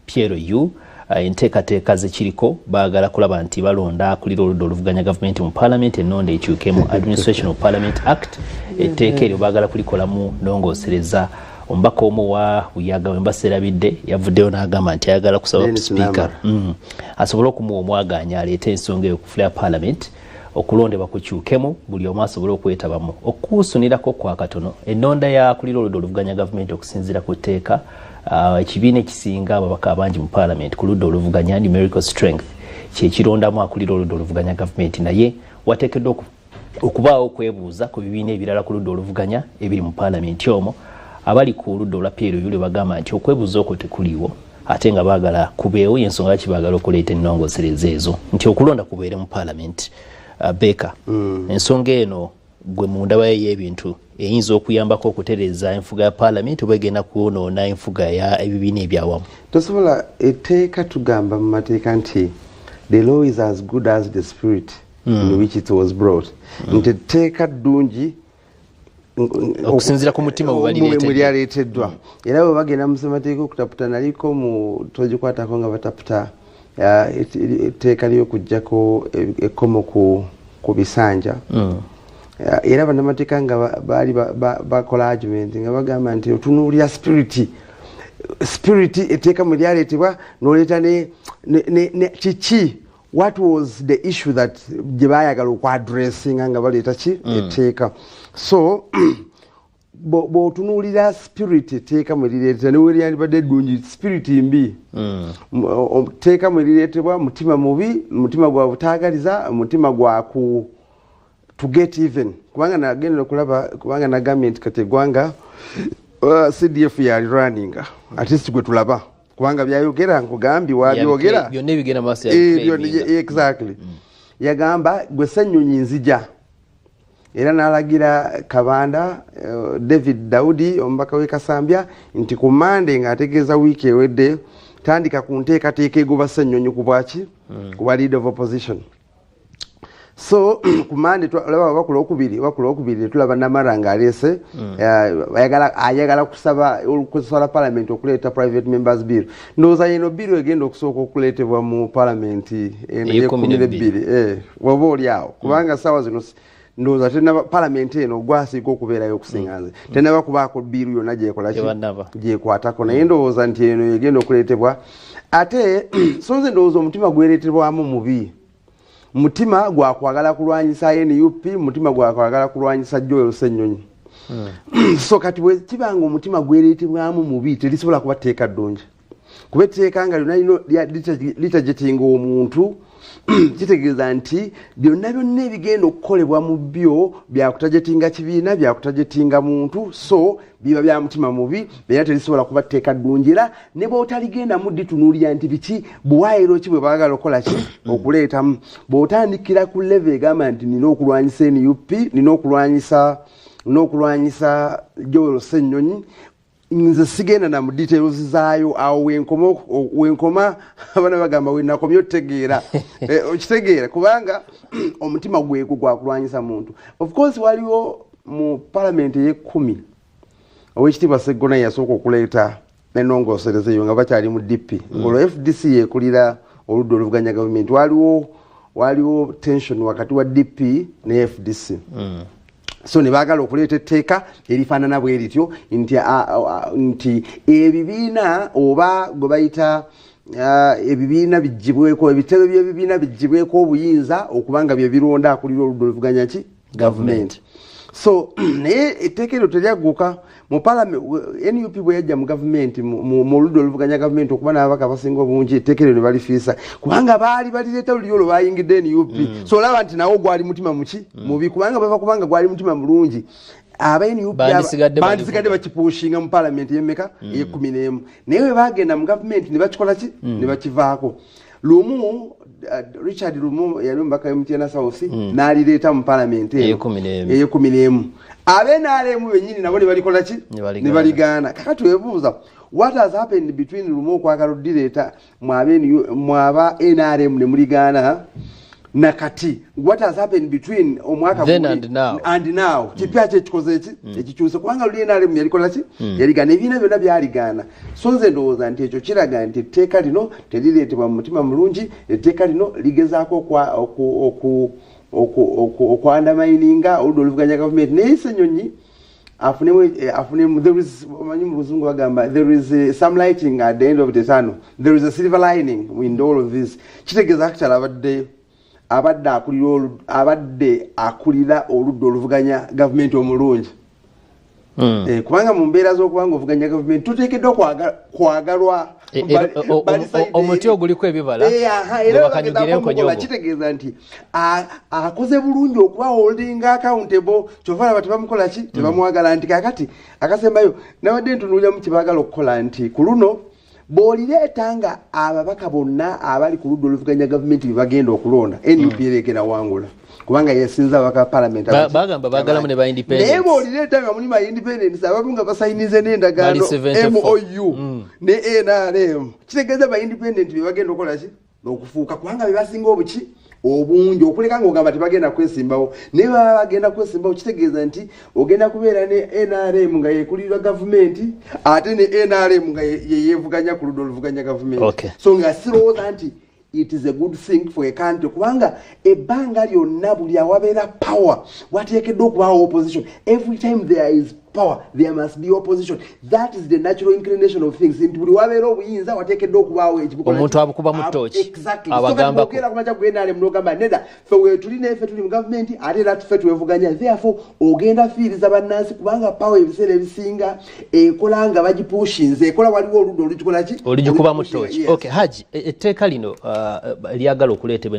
Piero Yu enteekateeka zikiriko baagala kulaba nti balonda akulira oludda oluvuganya gavumenti mu parliament ennonda ekyuke mu Administration of Parliament Act etteeka eryo baagala kulikolamu nnongoosereza. Omubaka omu wa Buyaga Wemba Serabidde yavuddeyo n'agamba nti ayagala kusaba Speaker asobole okumuwa omwaganya aleete ensonga eyo ku floor ya Parliament okulondebwa kukyukemu buli omu asobole okwetabamu. Okusunirako kwa katono ennonda y'akulira oludda oluvuganya gavumenti okusinziira ku tteeka ekibiina ekisinga ababaka abangi mu Parliament ku ludda oluvuganya numerical strength kyekirondamu akulira oludda oluvuganya gavumenti, naye wateekeddwa okubaawo okwebuuza ku bibiina ebirala ku ludda oluvuganya ebiri mu Parliament omwo. Abali ku ludda olwa Piero Yu bagamba nti okwebuuza okwo tekuliiwo ate nga baagala kubeewo y'ensonga ki baagala okuleeta ennongoosereza ezo nti okulonda kubeere mu Parliament. Beka ensonga eno gwe mu ndaba y'ebintu eyinza okuyambako okutereeza enfuga ya Parliament oba egenda kwonoona enfuga ya ebibiina ebyawamu. Tosobola etteeka tugamba mu mateeka nti the law is as good as the spirit in which it was brought. Nti etteeka ddungi okusinziira ku mutima bwe lyaleeteddwa. Era bwe bagenda mu ssemateeka okutaputa naliko mu togikwatako nga bataputa etteeka ly'okuggyako ekkomo ku bisanja. Era bannamateeka nga baali bakola argument nga bagamba nti otunuulira spirit etteeka mwe lyaleetebwa n'oleeta ne kiki what was the issue that gye baayagala okwadressinga nga baleeta ki etteeka. So bw'otunuulira spirit etteeka mwe lireetera ne we lyandibadde eddungi spirit mbi etteeka mwe lireetebwa mutima mubi, mutima gwa butaagaliza, mutima gwa to get even. Kubanga nagenda okulaba kubanga nagambye nti kati eggwanga CDF yali running at least gwe tulaba kubanga byayogera nkugambye wabyogera byonna ebigenda maaso ya exactly yagamba gwe ssennyonyi nzija. Era n'alagira Kabanda David Daudi omubaka w'e Kasambya nti ku Monday ng'ategeeza wiiki ewedde tandika ku nteekateeka egoba ssennyonyi ku bwaki kuba leader of opposition. So ku Monday tulaba bakula okubiri tulaba Namara ng'aleese ayagala kusaba Parliament okuleeta private members bill. Ndowooza yeno bill egenda okusooka okuleetebwa mu Parliament ey'ekumi waba oli awo kubanga ssaawa zino ndowooza tenaba Parliament eno gwasiika okubeerayo okusinga nze tenaba kubaako biiru yonna gyekwatako naye ndowooza nti eno egenda okuleetebwa ate so nze ndowooza omutima gwereetebwamu mubi. Mutima gwa kwagala kulwanyisa NUP, mutima gwa kwagala kulwanyisa Joel Ssennyonyi. So kati bwe kibanga omutima gwereetebwamu mubi terisobola kuba tteeka ddungi. Kuba etteeka nga lyonna litajetinga omuntu kitegeeza nti byonna ebigenda okukolebwa mu byo byakutajetinga kibiina byakutajetinga muntu so biba bya mutima mubi era terisobola kuba tteeka ddungi. Era ne bw'otaligenda mu ditunuulira nti biki buwaayiro ki bwe baagala okukola ki okuleetamu bw'otandikira ku level egamba nti nina okulwanyisa NUP nina okulwanyisa Joel Ssennyonyi nze sigenda na mu details zaayo awo wenkoma abana bagamba wenakomye otegeera okitegeera kubanga omutima gweko gwa kulwanyisa muntu. Of course waliwo mu Parliament y'e10 owekitiibwa Sseggona yasooka okuleeta ennongoosereza eyo nga bakyali mu DP ng'olwo FDC yekulira oludda oluvuganya gavumenti waliwo tension wakati wa DP ne FDC. So ne baagala okuleeta etteeka erifaanana bwe lityo nti ebibiina oba gwe bayita ebibiina bijjibweko ebitebe by'ebibiina bijjibweko obuyinza okubanga bye bironda akulira oludda oluvuganya ki gavumenti. So naye etteeka eryo teryagguka mu Parliament NUP bwe yajja mu gavumenti mu ludda oluvuganya gavumenti okuba n'ababaka abasinga obungi etteeka eryo ne balifiisa kubanga baali balireeta luli olwo bayingidde NUP. So olaba nti nawo gwali mutima mubi kubanga gwali mutima mulungi aba NUP bandisigadde bakipushinga mu Parliament y'emmeka y'e11 naye bwe bagenda mu gavumenti ne bakikola ki ne bakivaako. Lumu Richard Lumu yali omubaka MTN South n'alireeta mu Parliament ey'e11 NRM bennyini nabo ne balikola ki ne baligaana. Kakati webuuza what has happened between Lumu okwagala odireeta mwaba NRM ne muligaana nakati what has happened between omwaka then and now kipya kyekikoze ekikyuse kubanga luli NRM yalikola ki yaligana ebiina byonna byaligana so nze ndowooza nti ekyo kiraga nti etteeka lino terireetebwa mu mutima mulungi etteeka lino ligezaako okwandamaininga oludda oluvuganya gavumenti naye Ssenyonyi afunemu there is omanyi mu luzungu bagamba there is some lighting at the end of the tunnel, there is a silver lining in all of this. Kitegeeza actually abadde akulira oludda oluvuganya gavumenti omulungi kubanga mu mbeera z'okubanga ovuganya gavumenti tuteekeddwa kwagalwa omuti oguliko ebibala kitegeeza nti akoze bulungi okuba holding accountable kyova laba tebamukola ki tebamwagala nti kakati akasembayo nawadde ntunuulira mu kyebaagala okukola nti ku luno bw'olireeta nga ababaka bonna abali ku ludda oluvuganya gavumenti bye bagenda okulonda NUP egenda wangula kubanga yesinza ababaka parliament bagamba baagalamu ne ba independence naye bw'olireeta nga mulimu independence abamu nga basayinize n'endagaano MOU ne NRM kitegeeza ba independent bye bagenda okukola ki n'okufuuka kubanga bye basinga obuki obungi okuleka ng'ogamba tebagenda kwesimbawo naye baba bagenda kwesimbawo kitegeeza nti ogenda kubeera ne NRM nga yekulirwa gavumenti ate ne NRM nga yeevuganya ku ludda oluvuganya gavumenti so nga sirowooza nti it is a good thing for a country kubanga ebbanga lyonna buli awabeera power wateekeddwa okubaawo opposition. Every time there is power there must be opposition. That is the natural inclination of things. Nti buli wabeera obuyinza wateekeddwa okubaawo ekibukola omuntu abukuba mu tochi abagamba ko kumacha kugenda mnogamba neda fe we tulina efe tuli mu government ate era tufe tuwevuganya therefore ogenda fiiriza bannansi kubanga power ebiseera ebisinga ekola nga bagipushinze ekola waliwo oludda olugikola ki oligikuba mu tochi okay Haji etteeka lino lyagala okuleetebwa